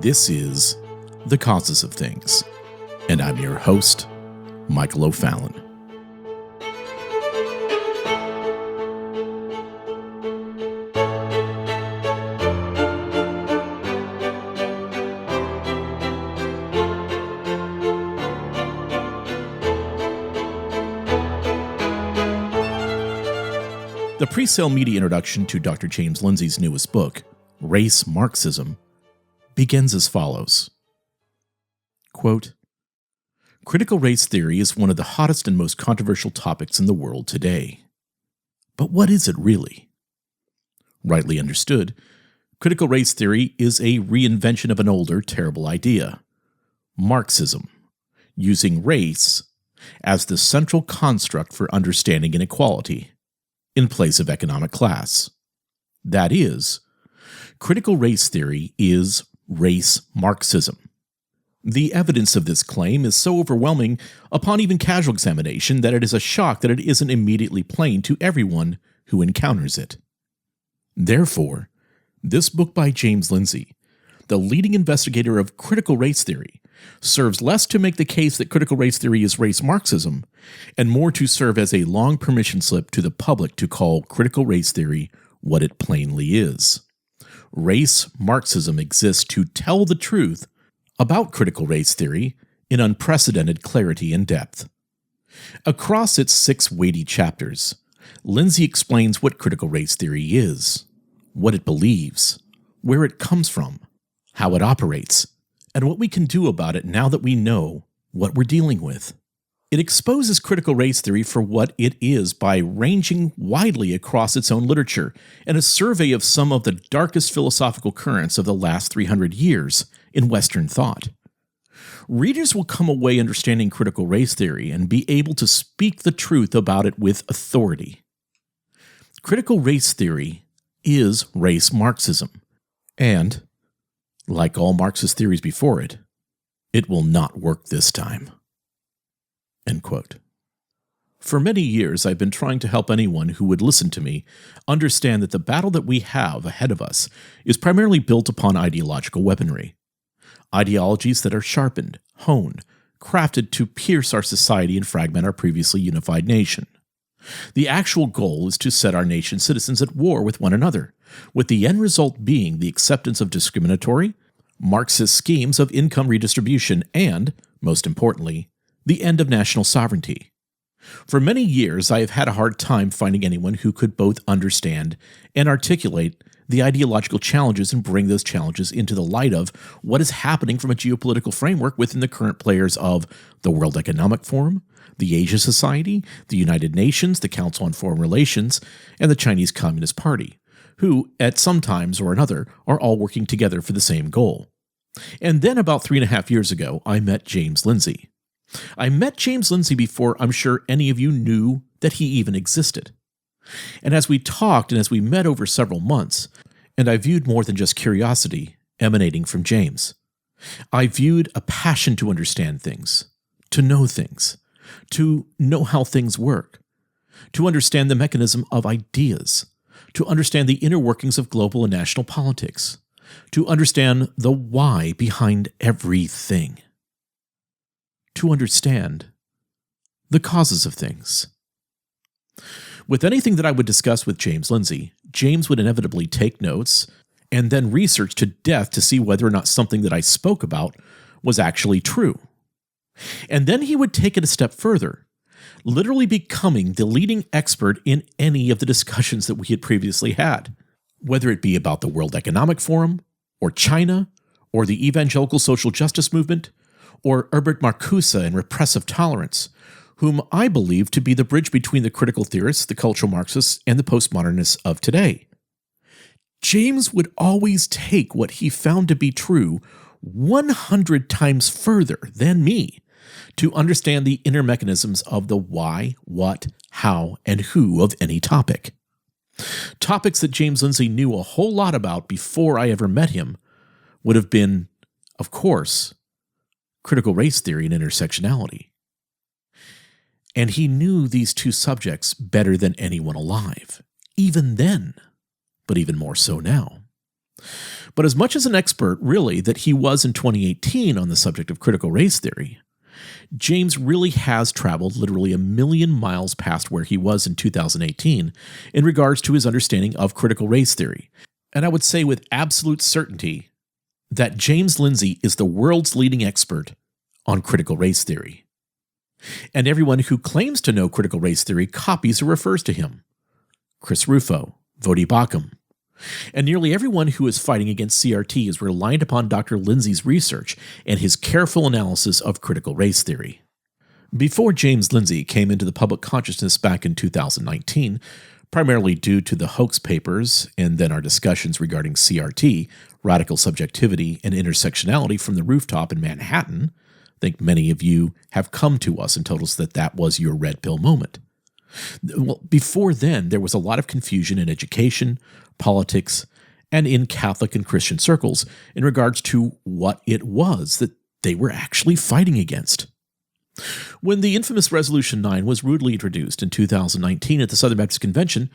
This is The Causes of Things, and I'm your host, Michael O'Fallon. The pre-sale media introduction to Dr. James Lindsay's newest book, Race Marxism, begins as follows. Quote, "Critical race theory is one of the hottest and most controversial topics in the world today. But what is it really? Rightly understood, critical race theory is a reinvention of an older, terrible idea, Marxism, using race as the central construct for understanding inequality in place of economic class. That is, critical race theory is race Marxism. The evidence of this claim is so overwhelming upon even casual examination that it is a shock that it isn't immediately plain to everyone who encounters it. Therefore, this book by James Lindsay, the leading investigator of critical race theory, serves less to make the case that critical race theory is race Marxism, and more to serve as a long permission slip to the public to call critical race theory what it plainly is. Race Marxism exists to tell the truth about critical race theory in unprecedented clarity and depth. Across its 6 weighty chapters, Lindsay explains what critical race theory is, what it believes, where it comes from, how it operates, and what we can do about it now that we know what we're dealing with. It exposes critical race theory for what it is by ranging widely across its own literature and a survey of some of the darkest philosophical currents of the last 300 years in Western thought. Readers will come away understanding critical race theory and be able to speak the truth about it with authority. Critical race theory is race Marxism, and, like all Marxist theories before it, it will not work this time." End quote. For many years, I've been trying to help anyone who would listen to me understand that the battle that we have ahead of us is primarily built upon ideological weaponry. Ideologies that are sharpened, honed, crafted to pierce our society and fragment our previously unified nation. The actual goal is to set our nation's citizens at war with one another, with the end result being the acceptance of discriminatory, Marxist schemes of income redistribution and, most importantly, the end of national sovereignty. For many years, I have had a hard time finding anyone who could both understand and articulate the ideological challenges and bring those challenges into the light of what is happening from a geopolitical framework within the current players of the World Economic Forum, the Asia Society, the United Nations, the Council on Foreign Relations, and the Chinese Communist Party, who, at some times or another, are all working together for the same goal. And then about 3.5 years ago, I met James Lindsay. I met James Lindsay before I'm sure any of you knew that he even existed. And as we talked and as we met over several months, and I viewed more than just curiosity emanating from James, I viewed a passion to understand things, to know how things work, to understand the mechanism of ideas, to understand the inner workings of global and national politics, to understand the why behind everything, to understand the causes of things. With anything that I would discuss with James Lindsay, James would inevitably take notes and then research to death to see whether or not something that I spoke about was actually true. And then he would take it a step further, literally becoming the leading expert in any of the discussions that we had previously had, whether it be about the World Economic Forum, or China, or the evangelical social justice movement, or Herbert Marcuse and repressive tolerance, whom I believe to be the bridge between the critical theorists, the cultural Marxists, and the postmodernists of today. James would always take what he found to be true 100 times further than me to understand the inner mechanisms of the why, what, how, and who of any topic. Topics that James Lindsay knew a whole lot about before I ever met him would have been, of course, critical race theory and intersectionality. And he knew these two subjects better than anyone alive, even then, but even more so now. But as much as an expert, really, that he was in 2018 on the subject of critical race theory, James really has traveled literally 1,000,000 miles past where he was in 2018 in regards to his understanding of critical race theory. And I would say with absolute certainty that James Lindsay is the world's leading expert on critical race theory. And everyone who claims to know critical race theory copies or refers to him. Chris Rufo, Vodi Bakum. And nearly everyone who is fighting against CRT is reliant upon Dr. Lindsay's research and his careful analysis of critical race theory. Before James Lindsay came into the public consciousness back in 2019, primarily due to the hoax papers and then our discussions regarding CRT, radical subjectivity, and intersectionality from the rooftop in Manhattan, I think many of you have come to us and told us that that was your red pill moment. Well, before then, there was a lot of confusion in education, politics, and in Catholic and Christian circles in regards to what it was that they were actually fighting against. When the infamous Resolution 9 was rudely introduced in 2019 at the Southern Baptist Convention,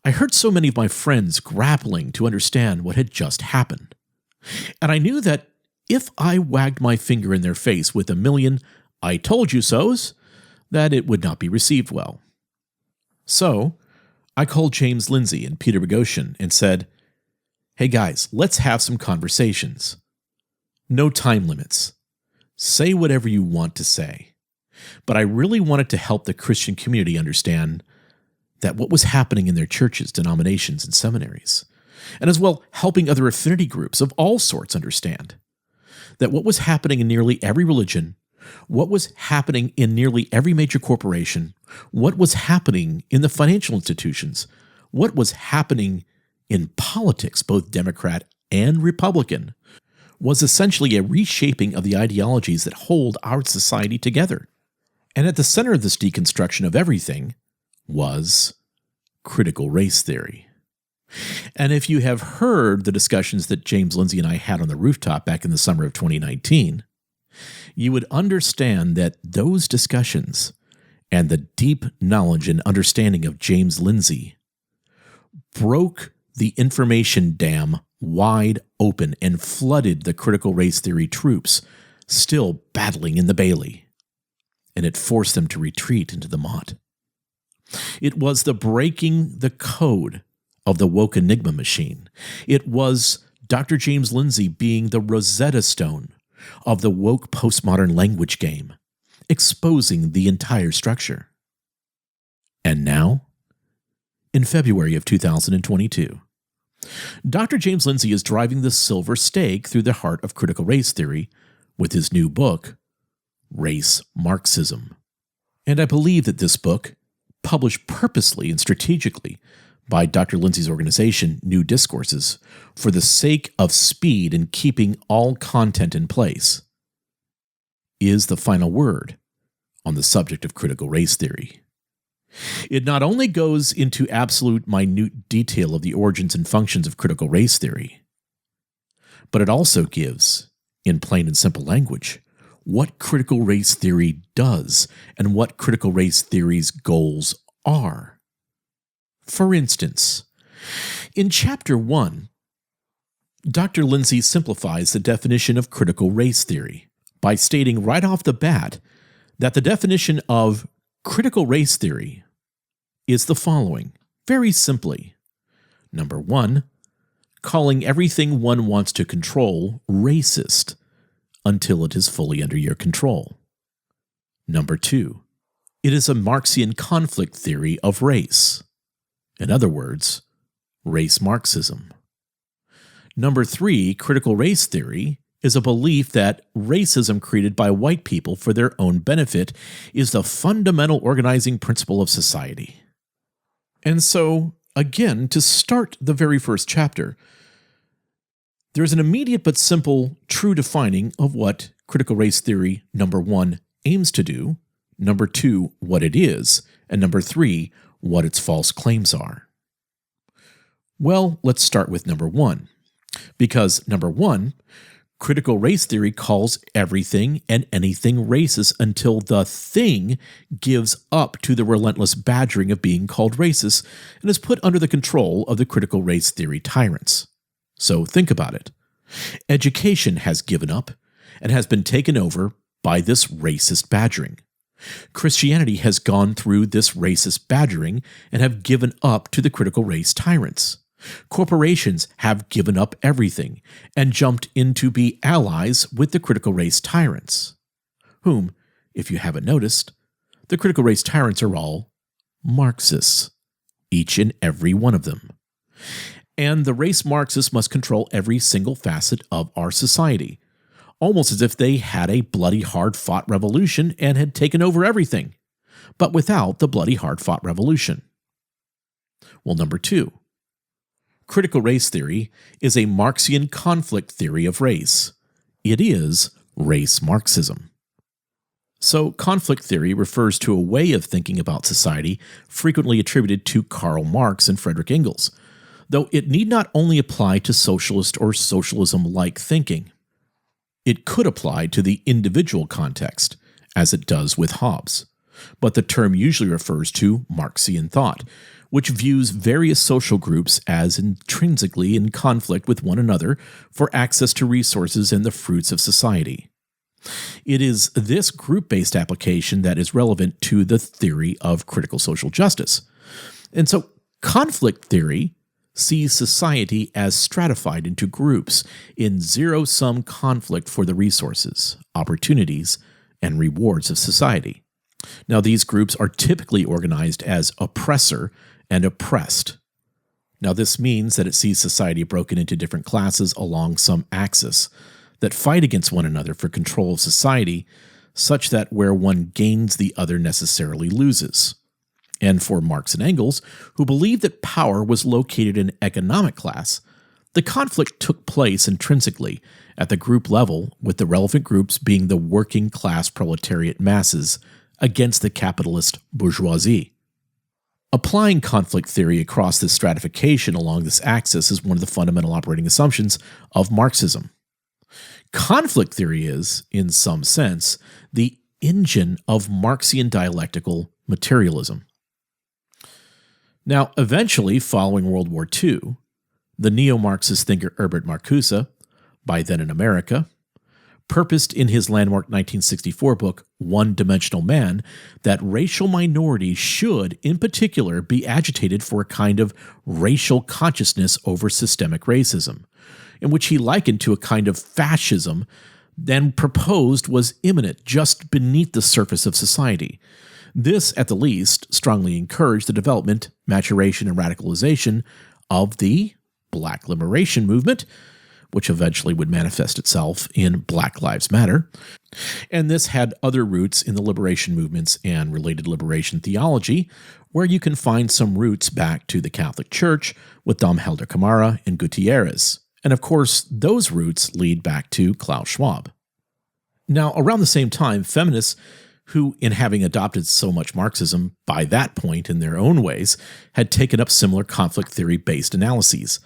I heard so many of my friends grappling to understand what had just happened. And I knew that if I wagged my finger in their face with 1,000,000 "I told you so's," that it would not be received well. So, I called James Lindsay and Peter Boghossian and said, "Hey guys, let's have some conversations. No time limits. Say whatever you want to say." But I really wanted to help the Christian community understand that what was happening in their churches, denominations, and seminaries, and as well helping other affinity groups of all sorts understand that what was happening in nearly every religion, what was happening in nearly every major corporation, what was happening in the financial institutions, what was happening in politics, both Democrat and Republican, was essentially a reshaping of the ideologies that hold our society together. And at the center of this deconstruction of everything was critical race theory. And if you have heard the discussions that James Lindsay and I had on the rooftop back in the summer of 2019, you would understand that those discussions and the deep knowledge and understanding of James Lindsay broke the information dam wide open and flooded the critical race theory troops still battling in the Bailey, and it forced them to retreat into the Mott. It was the breaking the code of the woke Enigma machine. It was Dr. James Lindsay being the Rosetta Stone of the woke postmodern language game, exposing the entire structure. And now, in February of 2022, Dr. James Lindsay is driving the silver stake through the heart of critical race theory with his new book, Race Marxism. And I believe that this book, published purposely and strategically by Dr. Lindsay's organization, New Discourses, for the sake of speed and keeping all content in place, is the final word on the subject of critical race theory. It not only goes into absolute minute detail of the origins and functions of critical race theory, but it also gives, in plain and simple language, what critical race theory does and what critical race theory's goals are. For instance, in Chapter 1, Dr. Lindsay simplifies the definition of critical race theory by stating right off the bat that the definition of critical race theory is the following, very simply. Number 1, calling everything one wants to control racist until it is fully under your control. Number 2, it is a Marxian conflict theory of race. In other words, race Marxism. Number 3, critical race theory is a belief that racism created by white people for their own benefit is the fundamental organizing principle of society. And so, again, to start the very first chapter, there's an immediate but simple true defining of what critical race theory, number 1, aims to do, number 2, what it is, and number 3, what its false claims are. Well, let's start with number 1, because number 1, critical race theory calls everything and anything racist until the thing gives up to the relentless badgering of being called racist and is put under the control of the critical race theory tyrants. So think about it. Education has given up and has been taken over by this racist badgering. Christianity has gone through this racist badgering and have given up to the critical race tyrants. Corporations have given up everything and jumped in to be allies with the critical race tyrants, whom, if you haven't noticed, the critical race tyrants are all Marxists, each and every one of them. And the race Marxists must control every single facet of our society, almost as if they had a bloody hard-fought revolution and had taken over everything, but without the bloody hard-fought revolution. Well, number 2. Critical race theory is a Marxian conflict theory of race. It is race Marxism. So, conflict theory refers to a way of thinking about society frequently attributed to Karl Marx and Friedrich Engels, though it need not only apply to socialist or socialism-like thinking. It could apply to the individual context, as it does with Hobbes, but the term usually refers to Marxian thought, which views various social groups as intrinsically in conflict with one another for access to resources and the fruits of society. It is this group-based application that is relevant to the theory of critical social justice. And so, conflict theory sees society as stratified into groups in zero-sum conflict for the resources, opportunities, and rewards of society. Now, these groups are typically organized as oppressor and oppressed. Now, this means that it sees society broken into different classes along some axis that fight against one another for control of society, such that where one gains, the other necessarily loses. And for Marx and Engels, who believed that power was located in economic class, the conflict took place intrinsically at the group level, with the relevant groups being the working class proletariat masses against the capitalist bourgeoisie. Applying conflict theory across this stratification along this axis is one of the fundamental operating assumptions of Marxism. Conflict theory is, in some sense, the engine of Marxian dialectical materialism. Now, eventually, following World War II, the neo-Marxist thinker Herbert Marcuse, by then in America, purposed in his landmark 1964 book, One-Dimensional Man, that racial minorities should, in particular, be agitated for a kind of racial consciousness over systemic racism, in which he likened to a kind of fascism then proposed was imminent just beneath the surface of society. This, at the least, strongly encouraged the development, maturation, and radicalization of the Black Liberation Movement, which eventually would manifest itself in Black Lives Matter. And this had other roots in the liberation movements and related liberation theology, where you can find some roots back to the Catholic Church with Dom Helder Camara and Gutierrez. And of course, those roots lead back to Klaus Schwab. Now, around the same time, feminists who, in having adopted so much Marxism by that point in their own ways, had taken up similar conflict theory-based analyses.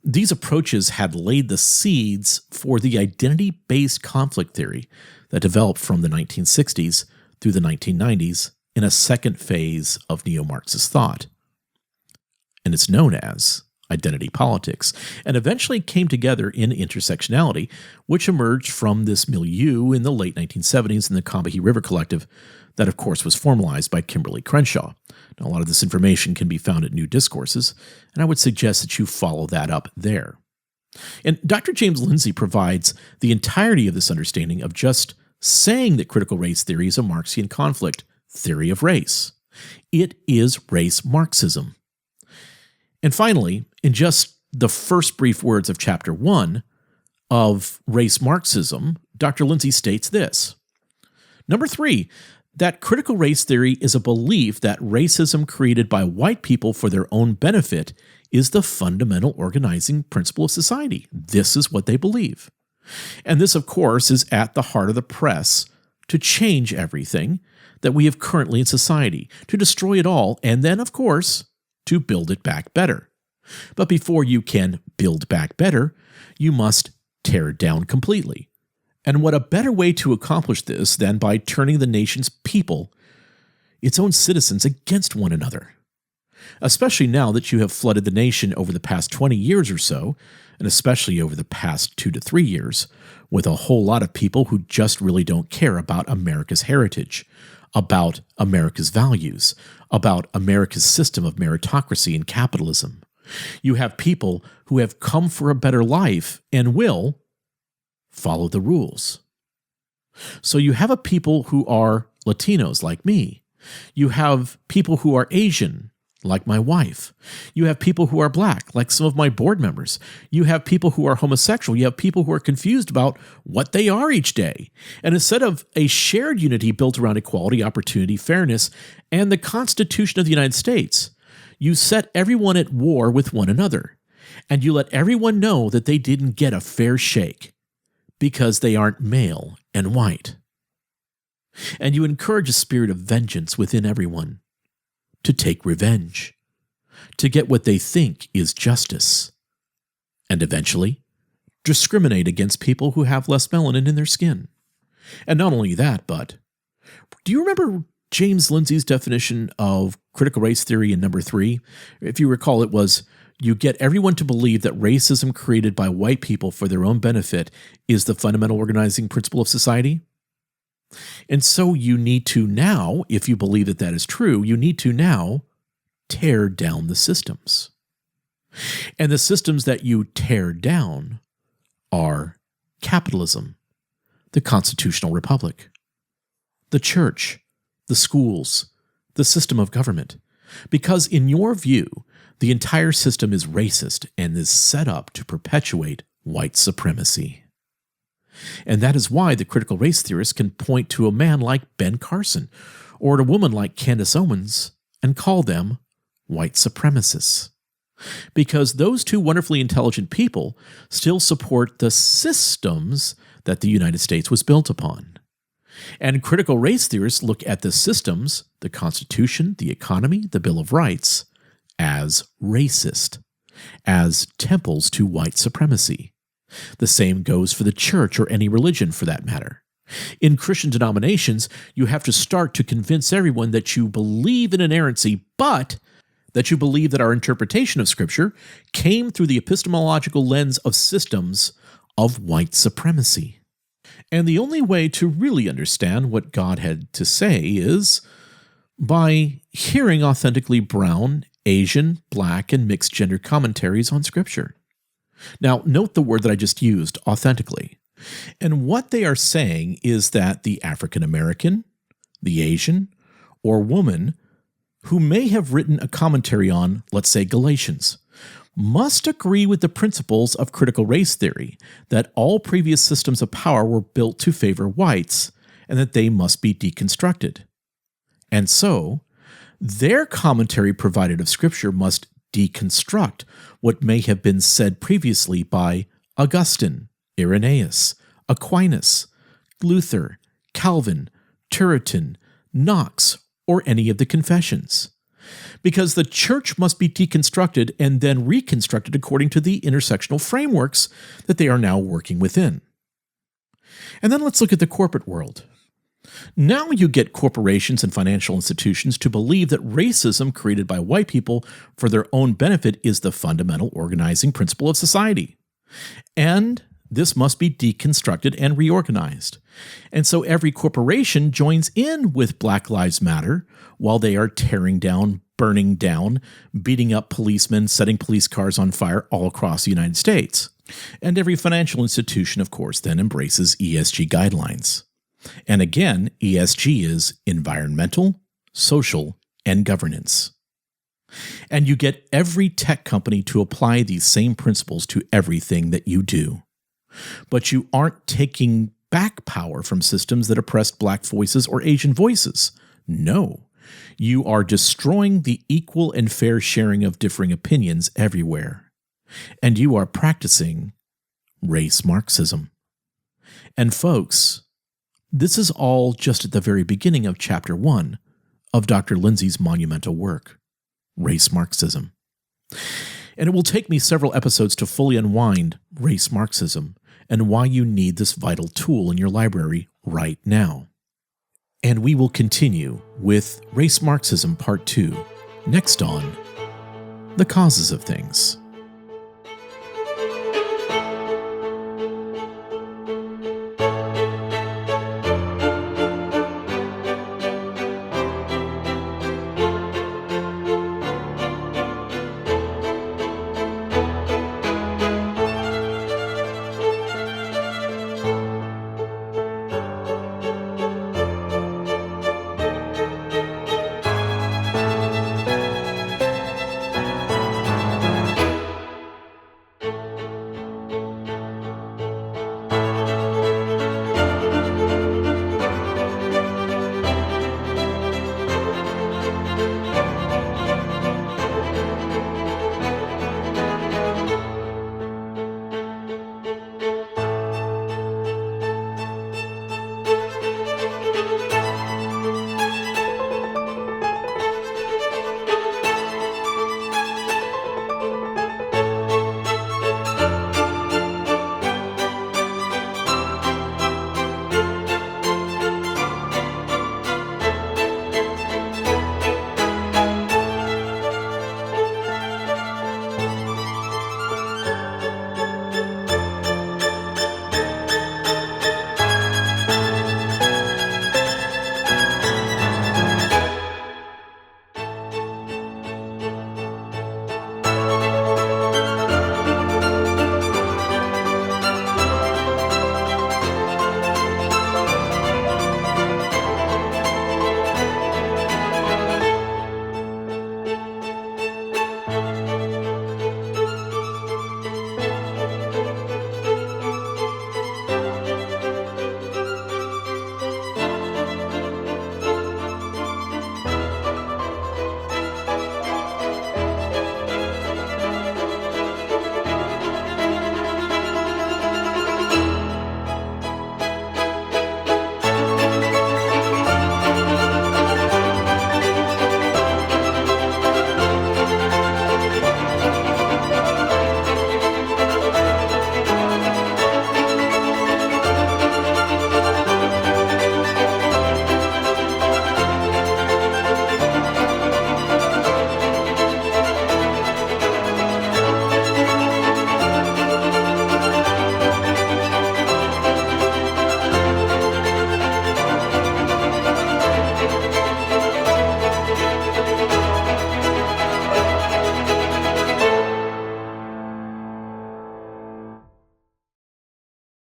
These approaches had laid the seeds for the identity-based conflict theory that developed from the 1960s through the 1990s in a second phase of neo-Marxist thought. And it's known as identity politics, and eventually came together in intersectionality, which emerged from this milieu in the late 1970s in the Combahee River Collective that, of course, was formalized by Kimberly Crenshaw. Now, a lot of this information can be found at New Discourses, and I would suggest that you follow that up there. And Dr. James Lindsay provides the entirety of this understanding of just saying that critical race theory is a Marxian conflict theory of race. It is race Marxism. And finally, in just the first brief words of Chapter 1 of Race Marxism, Dr. Lindsay states this. Number 3, that critical race theory is a belief that racism created by white people for their own benefit is the fundamental organizing principle of society. This is what they believe. And this, of course, is at the heart of the press to change everything that we have currently in society, to destroy it all, and then, of course, to build it back better. But before you can build back better, you must tear it down completely. And what a better way to accomplish this than by turning the nation's people, its own citizens, against one another? especially now that you have flooded the nation over the past 20 years or so, and especially over the past 2 to 3 years, with a whole lot of people who just really don't care about America's heritage, about America's values, about America's system of meritocracy and capitalism. You have people who have come for a better life and will follow the rules. So you have a people who are Latinos like me. You have people who are Asian, like my wife. You have people who are black, like some of my board members. You have people who are homosexual. You have people who are confused about what they are each day. And instead of a shared unity built around equality, opportunity, fairness, and the Constitution of the United States, you set everyone at war with one another. And you let everyone know that they didn't get a fair shake because they aren't male and white. And you encourage a spirit of vengeance within everyone, to take revenge, to get what they think is justice, and eventually discriminate against people who have less melanin in their skin. And not only that, but do you remember James Lindsay's definition of critical race theory in number 3? If you recall, it was, you get everyone to believe that racism created by white people for their own benefit is the fundamental organizing principle of society. And so you need to now, if you believe that that is true, you need to now tear down the systems. And the systems that you tear down are capitalism, the constitutional republic, the church, the schools, the system of government. Because in your view, the entire system is racist and is set up to perpetuate white supremacy. And that is why the critical race theorists can point to a man like Ben Carson or a woman like Candace Owens and call them white supremacists. Because those two wonderfully intelligent people still support the systems that the United States was built upon. And critical race theorists look at the systems, the Constitution, the economy, the Bill of Rights, as racist, as temples to white supremacy. The same goes for the church or any religion for that matter. In Christian denominations, you have to start to convince everyone that you believe in inerrancy, but that you believe that our interpretation of Scripture came through the epistemological lens of systems of white supremacy. And the only way to really understand what God had to say is by hearing authentically brown, Asian, black, and mixed gender commentaries on Scripture. Now, note the word that I just used, authentically. And what they are saying is that the African American, the Asian, or woman who may have written a commentary on, let's say, Galatians, must agree with the principles of critical race theory, that all previous systems of power were built to favor whites, and that they must be deconstructed. And so, their commentary provided of Scripture must deconstruct what may have been said previously by Augustine, Irenaeus, Aquinas, Luther, Calvin, Turretin, Knox, or any of the confessions. Because the church must be deconstructed and then reconstructed according to the intersectional frameworks that they are now working within. And then let's look at the corporate world. Now you get corporations and financial institutions to believe that racism created by white people for their own benefit is the fundamental organizing principle of society. And this must be deconstructed and reorganized. And so every corporation joins in with Black Lives Matter while they are tearing down, burning down, beating up policemen, setting police cars on fire all across the United States. And every financial institution, of course, then embraces ESG guidelines. And again, ESG is environmental, social, and governance. And you get every tech company to apply these same principles to everything that you do. But you aren't taking back power from systems that oppressed Black voices or Asian voices. No, you are destroying the equal and fair sharing of differing opinions everywhere. And you are practicing race Marxism. And folks, this is all just at the very beginning of Chapter 1 of Dr. Lindsay's monumental work, Race Marxism. And it will take me several episodes to fully unwind race Marxism and why you need this vital tool in your library right now. And we will continue with Race Marxism Part 2 next on the causes of things.